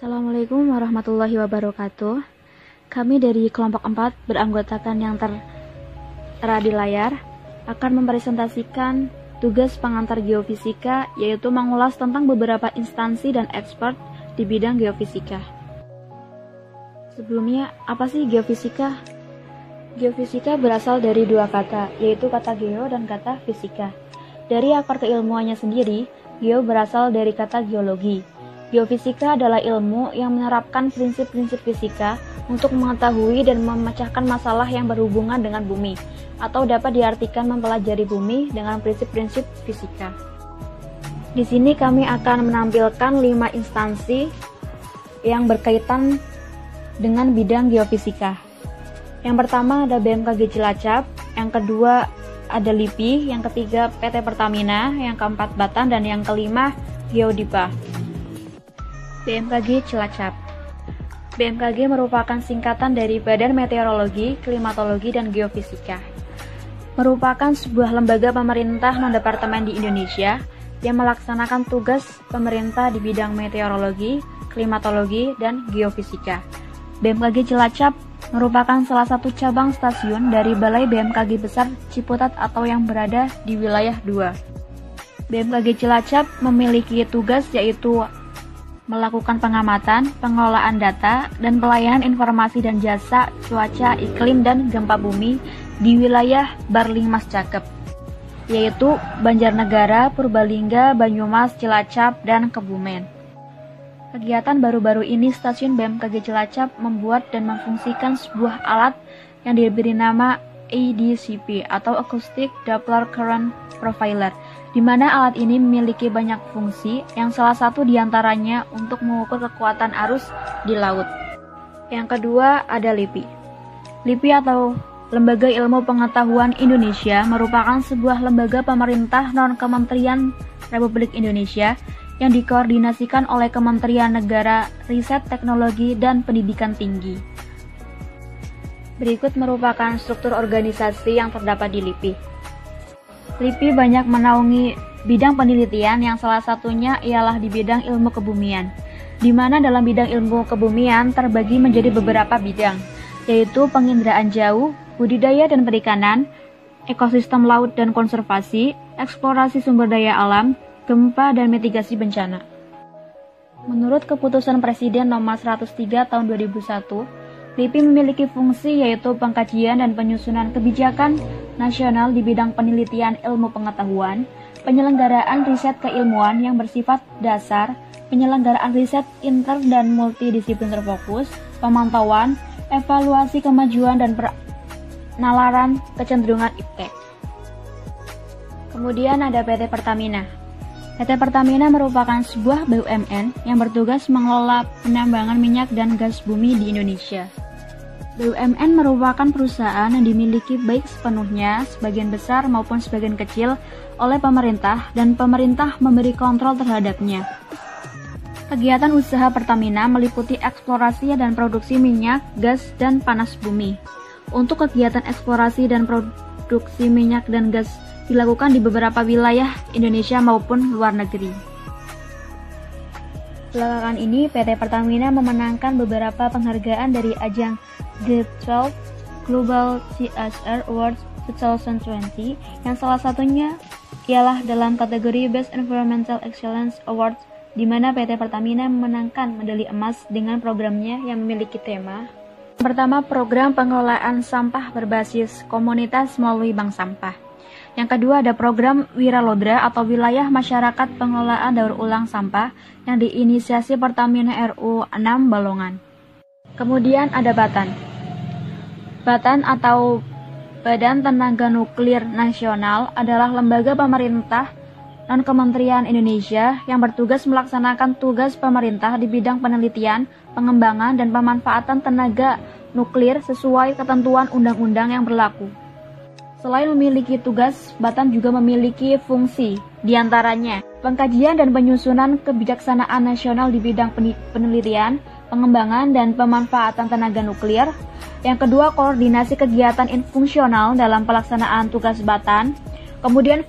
Assalamualaikum warahmatullahi wabarakatuh. Kami dari kelompok 4 beranggotakan yang tertera di layar akan mempresentasikan tugas pengantar geofisika, yaitu mengulas tentang beberapa instansi dan expert di bidang geofisika. Sebelumnya, apa sih geofisika? Geofisika berasal dari dua kata, yaitu kata geo dan kata fisika. Dari akar keilmuannya sendiri, geo berasal dari kata geologi. Geofisika adalah ilmu yang menerapkan prinsip-prinsip fisika untuk mengetahui dan memecahkan masalah yang berhubungan dengan bumi, atau dapat diartikan mempelajari bumi dengan prinsip-prinsip fisika. Di sini kami akan menampilkan 5 instansi yang berkaitan dengan bidang geofisika. Yang pertama ada BMKG Cilacap, yang kedua ada LIPI, yang ketiga PT Pertamina, yang keempat Batan, dan yang kelima Geodipa. BMKG Cilacap. BMKG merupakan singkatan dari Badan Meteorologi, Klimatologi, dan Geofisika. Merupakan sebuah lembaga pemerintah non-departemen di Indonesia yang melaksanakan tugas pemerintah di bidang meteorologi, klimatologi, dan geofisika. BMKG Cilacap merupakan salah satu cabang stasiun dari Balai BMKG Besar Ciputat atau yang berada di wilayah 2. BMKG Cilacap memiliki tugas yaitu melakukan pengamatan, pengelolaan data, dan pelayanan informasi dan jasa cuaca, iklim, dan gempa bumi di wilayah Barling Mas Cakep, yaitu Banjarnegara, Purbalingga, Banyumas, Cilacap, dan Kebumen. Kegiatan baru-baru ini stasiun BMKG Cilacap membuat dan memfungsikan sebuah alat yang diberi nama ADCP atau Acoustic Doppler Current Profiler, di mana alat ini memiliki banyak fungsi yang salah satu diantaranya untuk mengukur kekuatan arus di laut. Yang kedua ada LIPI. LIPI atau Lembaga Ilmu Pengetahuan Indonesia merupakan sebuah lembaga pemerintah non-kementerian Republik Indonesia yang dikoordinasikan oleh Kementerian Negara Riset Teknologi dan Pendidikan Tinggi. Berikut merupakan struktur organisasi yang terdapat di LIPI. LIPI banyak menaungi bidang penelitian yang salah satunya ialah di bidang ilmu kebumian, di mana dalam bidang ilmu kebumian terbagi menjadi beberapa bidang, yaitu penginderaan jauh, budidaya dan perikanan, ekosistem laut dan konservasi, eksplorasi sumber daya alam, gempa dan mitigasi bencana. Menurut keputusan Presiden nomor 103 tahun 2001, LIPI memiliki fungsi yaitu pengkajian dan penyusunan kebijakan nasional di bidang penelitian ilmu pengetahuan, penyelenggaraan riset keilmuan yang bersifat dasar, penyelenggaraan riset inter dan multidisiplin terfokus, pemantauan, evaluasi kemajuan dan penalaran kecenderungan iptek. Kemudian ada PT Pertamina. PT Pertamina merupakan sebuah BUMN yang bertugas mengelola penambangan minyak dan gas bumi di Indonesia. BUMN merupakan perusahaan yang dimiliki baik sepenuhnya, sebagian besar maupun sebagian kecil oleh pemerintah dan pemerintah memberi kontrol terhadapnya. Kegiatan usaha Pertamina meliputi eksplorasi dan produksi minyak, gas, dan panas bumi. Untuk kegiatan eksplorasi dan produksi minyak dan gas dilakukan di beberapa wilayah Indonesia maupun luar negeri. Belakangan ini, PT Pertamina memenangkan beberapa penghargaan dari ajang The 12 Global CSR Awards 2020, yang salah satunya ialah dalam kategori Best Environmental Excellence Awards, di mana PT Pertamina memenangkan medali emas dengan programnya yang memiliki tema. Pertama, program pengelolaan sampah berbasis komunitas melalui bank sampah. Yang kedua ada program Wiralodra atau Wilayah Masyarakat Pengelolaan Daur Ulang Sampah yang diinisiasi Pertamina RU 6 Balongan. Kemudian ada Batan. Batan atau Badan Tenaga Nuklir Nasional adalah lembaga pemerintah non-kementerian Indonesia yang bertugas melaksanakan tugas pemerintah di bidang penelitian, pengembangan, dan pemanfaatan tenaga nuklir sesuai ketentuan undang-undang yang berlaku. Selain memiliki tugas, Batan juga memiliki fungsi, diantaranya pengkajian dan penyusunan kebijaksanaan nasional di bidang penelitian, pengembangan, dan pemanfaatan tenaga nuklir. Yang kedua, koordinasi kegiatan fungsional dalam pelaksanaan tugas Batan. Kemudian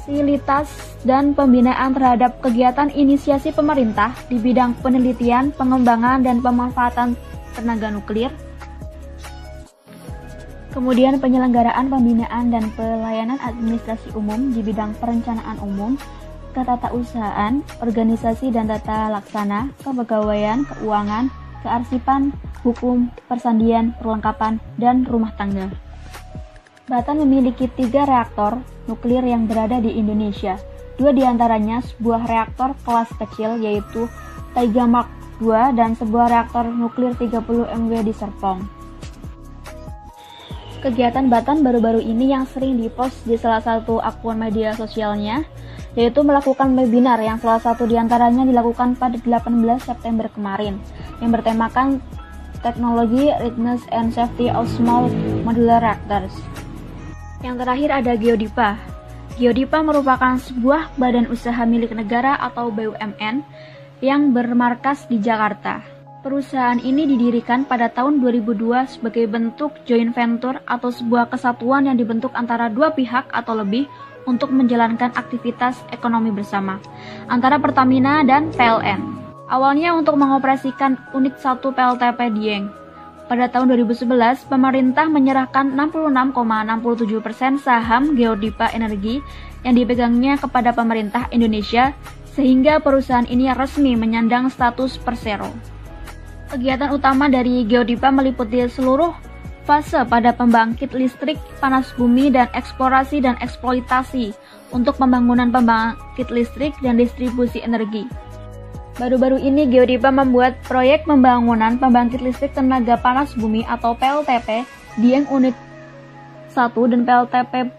fasilitas dan pembinaan terhadap kegiatan inisiasi pemerintah di bidang penelitian, pengembangan, dan pemanfaatan tenaga nuklir. Kemudian penyelenggaraan pembinaan dan pelayanan administrasi umum di bidang perencanaan umum, ketatausahaan, organisasi dan tata laksana, kepegawaian, keuangan, kearsipan, hukum, persandian, perlengkapan, dan rumah tangga. Batan memiliki 3 reaktor nuklir yang berada di Indonesia. 2 diantaranya sebuah reaktor kelas kecil yaitu Taiga Mark II dan sebuah reaktor nuklir 30 MW di Serpong. Kegiatan Batan baru-baru ini yang sering dipost di salah satu akun media sosialnya, yaitu melakukan webinar yang salah satu diantaranya dilakukan pada 18 September kemarin, yang bertemakan Teknologi, Readiness, and Safety of Small Modular Reactors. Yang terakhir ada Geodipa. Geodipa merupakan sebuah badan usaha milik negara atau BUMN yang bermarkas di Jakarta. Perusahaan ini didirikan pada tahun 2002 sebagai bentuk joint venture atau sebuah kesatuan yang dibentuk antara 2 pihak atau lebih untuk menjalankan aktivitas ekonomi bersama antara Pertamina dan PLN. Awalnya untuk mengoperasikan unit 1 PLTP Dieng. Pada tahun 2011, pemerintah menyerahkan 66,67% saham Geodipa Energi yang dipegangnya kepada pemerintah Indonesia sehingga perusahaan ini resmi menyandang status persero. Kegiatan utama dari Geodipa meliputi seluruh fase pada pembangkit listrik panas bumi dan eksplorasi dan eksploitasi untuk pembangunan pembangkit listrik dan distribusi energi. Baru-baru ini Geodipa membuat proyek pembangunan pembangkit listrik tenaga panas bumi atau PLTP Dieng Unit 1 dan PLTP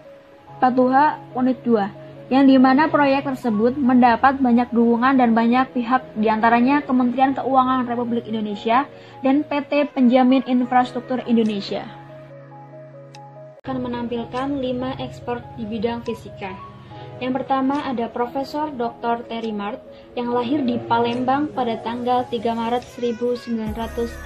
Patuha Unit 2. Yang dimana proyek tersebut mendapat banyak dukungan dan banyak pihak diantaranya Kementerian Keuangan Republik Indonesia dan PT Penjamin Infrastruktur Indonesia. Akan menampilkan 5 expert di bidang fisika. Yang pertama ada Profesor Dr. Terry Mart yang lahir di Palembang pada tanggal 3 Maret 1965.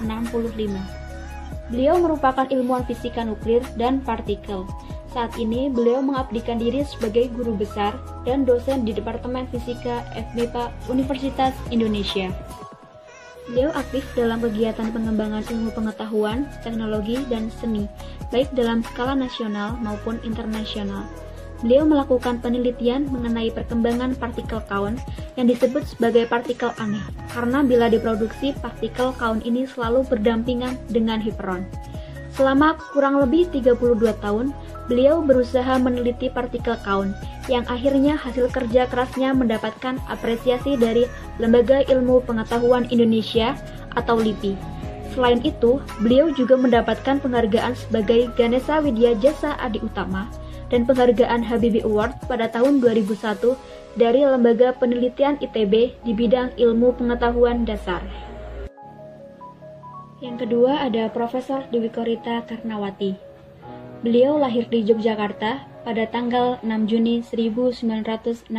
Beliau merupakan ilmuwan fisika nuklir dan partikel. Saat ini, beliau mengabdikan diri sebagai guru besar dan dosen di Departemen Fisika FMIPA Universitas Indonesia. Beliau aktif dalam kegiatan pengembangan ilmu pengetahuan, teknologi, dan seni, baik dalam skala nasional maupun internasional. Beliau melakukan penelitian mengenai perkembangan partikel kaun yang disebut sebagai partikel aneh, karena bila diproduksi, partikel kaun ini selalu berdampingan dengan hiperon. Selama kurang lebih 32 tahun, beliau berusaha meneliti partikel kaun, yang akhirnya hasil kerja kerasnya mendapatkan apresiasi dari Lembaga Ilmu Pengetahuan Indonesia atau LIPI. Selain itu, beliau juga mendapatkan penghargaan sebagai Ganesha Widya Jasa Adi Utama dan penghargaan Habibie Award pada tahun 2001 dari Lembaga Penelitian ITB di bidang ilmu pengetahuan dasar. Yang kedua ada Profesor Dewi Korita Karnawati. Beliau lahir di Yogyakarta pada tanggal 6 Juni 1964.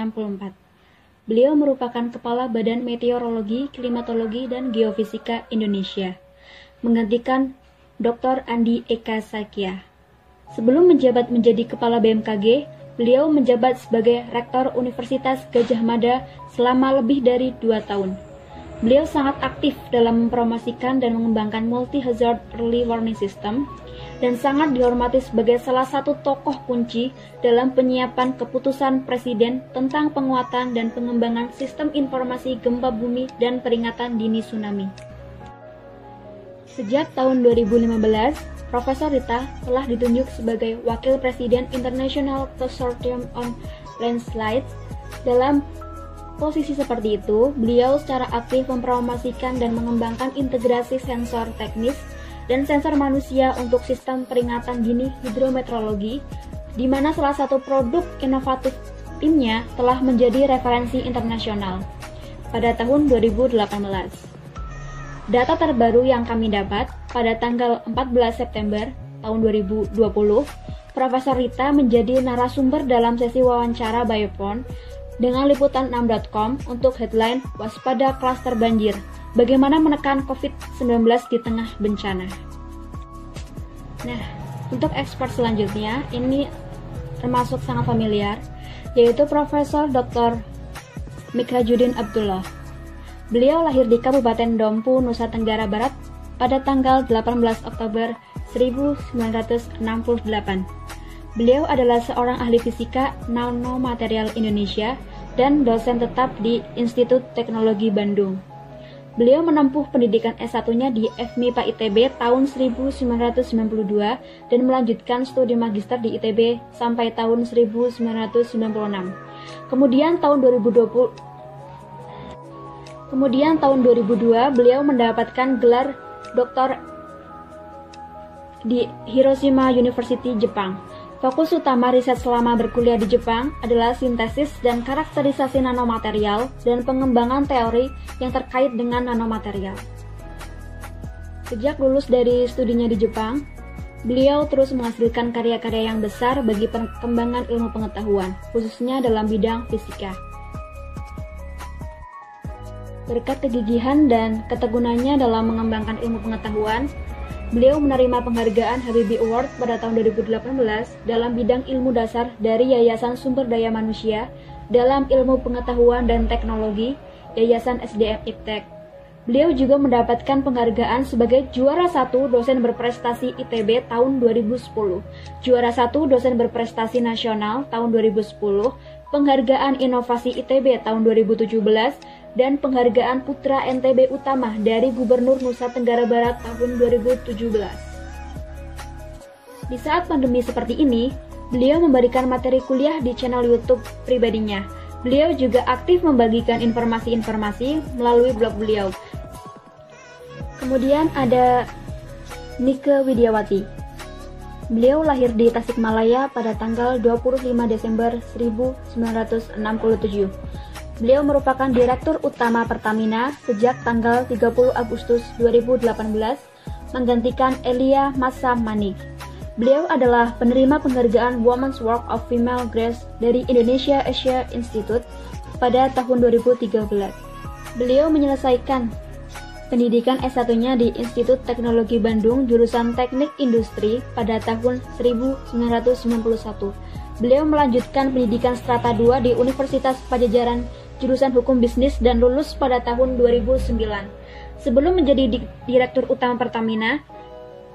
Beliau merupakan Kepala Badan Meteorologi, Klimatologi, dan Geofisika Indonesia, menggantikan Dr. Andi Eka Sakya. Sebelum menjabat menjadi Kepala BMKG, beliau menjabat sebagai Rektor Universitas Gadjah Mada selama lebih dari 2 tahun. Beliau sangat aktif dalam mempromosikan dan mengembangkan Multi-Hazard Early Warning System dan sangat dihormati sebagai salah satu tokoh kunci dalam penyiapan keputusan Presiden tentang penguatan dan pengembangan sistem informasi gempa bumi dan peringatan dini tsunami. Sejak tahun 2015, Profesor Rita telah ditunjuk sebagai Wakil Presiden International Consortium on Landslides. Dalam posisi seperti itu, beliau secara aktif mempromosikan dan mengembangkan integrasi sensor teknis dan sensor manusia untuk sistem peringatan dini hidrometeorologi, di mana salah satu produk inovatif timnya telah menjadi referensi internasional pada tahun 2018. Data terbaru yang kami dapat pada tanggal 14 September tahun 2020, Profesor Rita menjadi narasumber dalam sesi wawancara Biofone dengan liputan6.com untuk headline Waspada Klaster Banjir, bagaimana menekan COVID-19 di tengah bencana. Nah, untuk ekspor selanjutnya, ini termasuk sangat familiar, yaitu Profesor Dr. Mikrajuddin Abdullah. Beliau lahir di Kabupaten Dompu, Nusa Tenggara Barat pada tanggal 18 Oktober 1968. Beliau adalah seorang ahli fisika nanomaterial Indonesia dan dosen tetap di Institut Teknologi Bandung. Beliau menempuh pendidikan S1-nya di FMIPA ITB tahun 1992 dan melanjutkan studi magister di ITB sampai tahun 1996. Kemudian tahun 2002 beliau mendapatkan gelar doktor di Hiroshima University, Jepang. Fokus utama riset selama berkuliah di Jepang adalah sintesis dan karakterisasi nanomaterial dan pengembangan teori yang terkait dengan nanomaterial. Sejak lulus dari studinya di Jepang, beliau terus menghasilkan karya-karya yang besar bagi perkembangan ilmu pengetahuan, khususnya dalam bidang fisika. Berkat kegigihan dan ketekunannya dalam mengembangkan ilmu pengetahuan, beliau menerima penghargaan Habibie Award pada tahun 2018 dalam bidang ilmu dasar dari Yayasan Sumber Daya Manusia dalam Ilmu Pengetahuan dan Teknologi, Yayasan SDM Iptek. Beliau juga mendapatkan penghargaan sebagai juara 1 dosen berprestasi ITB tahun 2010, juara 1 dosen berprestasi nasional tahun 2010, penghargaan inovasi ITB tahun 2017, dan penghargaan Putra NTB Utama dari Gubernur Nusa Tenggara Barat tahun 2017. Di saat pandemi seperti ini, beliau memberikan materi kuliah di channel YouTube pribadinya. Beliau juga aktif membagikan informasi-informasi melalui blog beliau. Kemudian ada Nike Widiawati. Beliau lahir di Tasikmalaya pada tanggal 25 Desember 1967. Beliau merupakan Direktur Utama Pertamina sejak tanggal 30 Agustus 2018, menggantikan Elia Massa Manik. Beliau adalah penerima penghargaan Women's Walk of Female Grace dari Indonesia Asia Institute pada tahun 2013. Beliau menyelesaikan pendidikan S1-nya di Institut Teknologi Bandung jurusan Teknik Industri pada tahun 1991. Beliau melanjutkan pendidikan Strata 2 di Universitas Padjadjaran jurusan Hukum Bisnis dan lulus pada tahun 2009. Sebelum menjadi Direktur Utama Pertamina,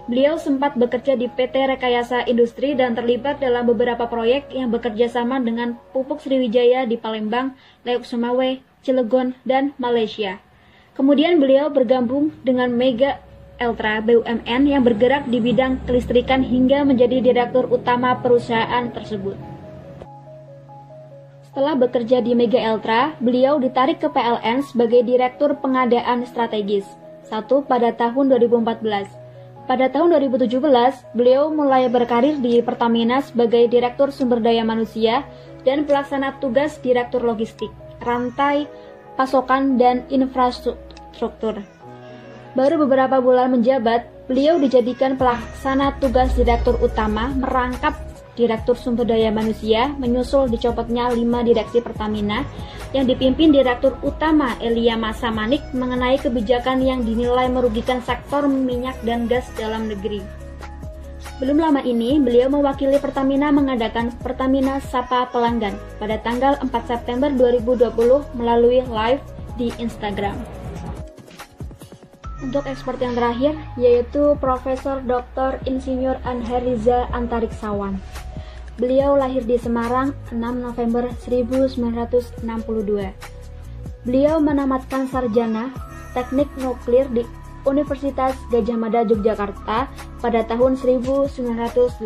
beliau sempat bekerja di PT Rekayasa Industri dan terlibat dalam beberapa proyek yang bekerja sama dengan Pupuk Sriwijaya di Palembang, Lauk Sumawe, Cilegon, dan Malaysia. Kemudian beliau bergabung dengan Mega Eltra BUMN yang bergerak di bidang kelistrikan hingga menjadi Direktur Utama perusahaan tersebut. Setelah bekerja di Mega Eltra, beliau ditarik ke PLN sebagai Direktur Pengadaan Strategis 1 pada tahun 2014. Pada tahun 2017, beliau mulai berkarir di Pertamina sebagai Direktur Sumber Daya Manusia dan pelaksana tugas Direktur Logistik, Rantai, Pasokan, dan Infrastruktur. Baru beberapa bulan menjabat, beliau dijadikan pelaksana tugas Direktur Utama merangkap Direktur Sumber Daya Manusia, menyusul dicopotnya 5 direksi Pertamina yang dipimpin Direktur Utama Elia Massa Manik mengenai kebijakan yang dinilai merugikan sektor minyak dan gas dalam negeri. Belum lama ini, beliau mewakili Pertamina mengadakan Pertamina Sapa Pelanggan pada tanggal 4 September 2020 melalui live di Instagram. Untuk ekspor yang terakhir, yaitu Profesor Dr. Insinyur Anheriza Antariksawan. Beliau lahir di Semarang 6 November 1962. Beliau menamatkan sarjana Teknik Nuklir di Universitas Gadjah Mada Yogyakarta pada tahun 1986.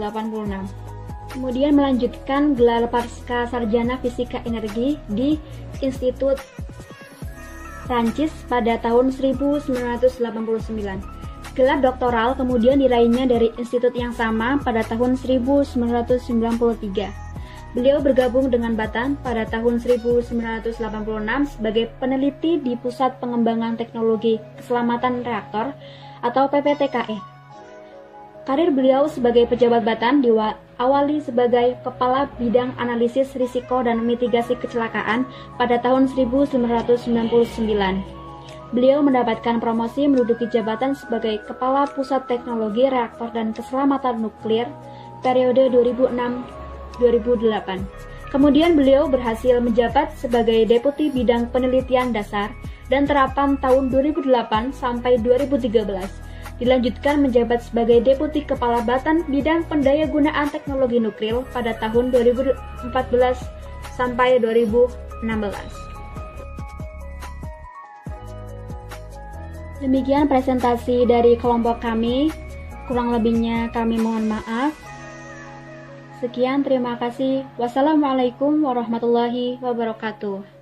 Kemudian melanjutkan gelar Pasca Sarjana Fisika Energi di Institut Prancis pada tahun 1989. Gelar doktoral kemudian diraihnya dari institut yang sama pada tahun 1993. Beliau bergabung dengan Batan pada tahun 1986 sebagai peneliti di Pusat Pengembangan Teknologi Keselamatan Reaktor atau PPTKE. Karir beliau sebagai pejabat Batan diawali sebagai Kepala Bidang Analisis Risiko dan Mitigasi Kecelakaan pada tahun 1999. Beliau mendapatkan promosi menduduki jabatan sebagai Kepala Pusat Teknologi Reaktor dan Keselamatan Nuklir periode 2006-2008. Kemudian beliau berhasil menjabat sebagai Deputi Bidang Penelitian Dasar dan Terapan tahun 2008 sampai 2013. Dilanjutkan menjabat sebagai Deputi Kepala Batan Bidang Pendayagunaan Teknologi Nuklir pada tahun 2014 sampai 2016. Demikian presentasi dari kelompok kami. Kurang lebihnya kami mohon maaf. Sekian, terima kasih. Wassalamualaikum warahmatullahi wabarakatuh.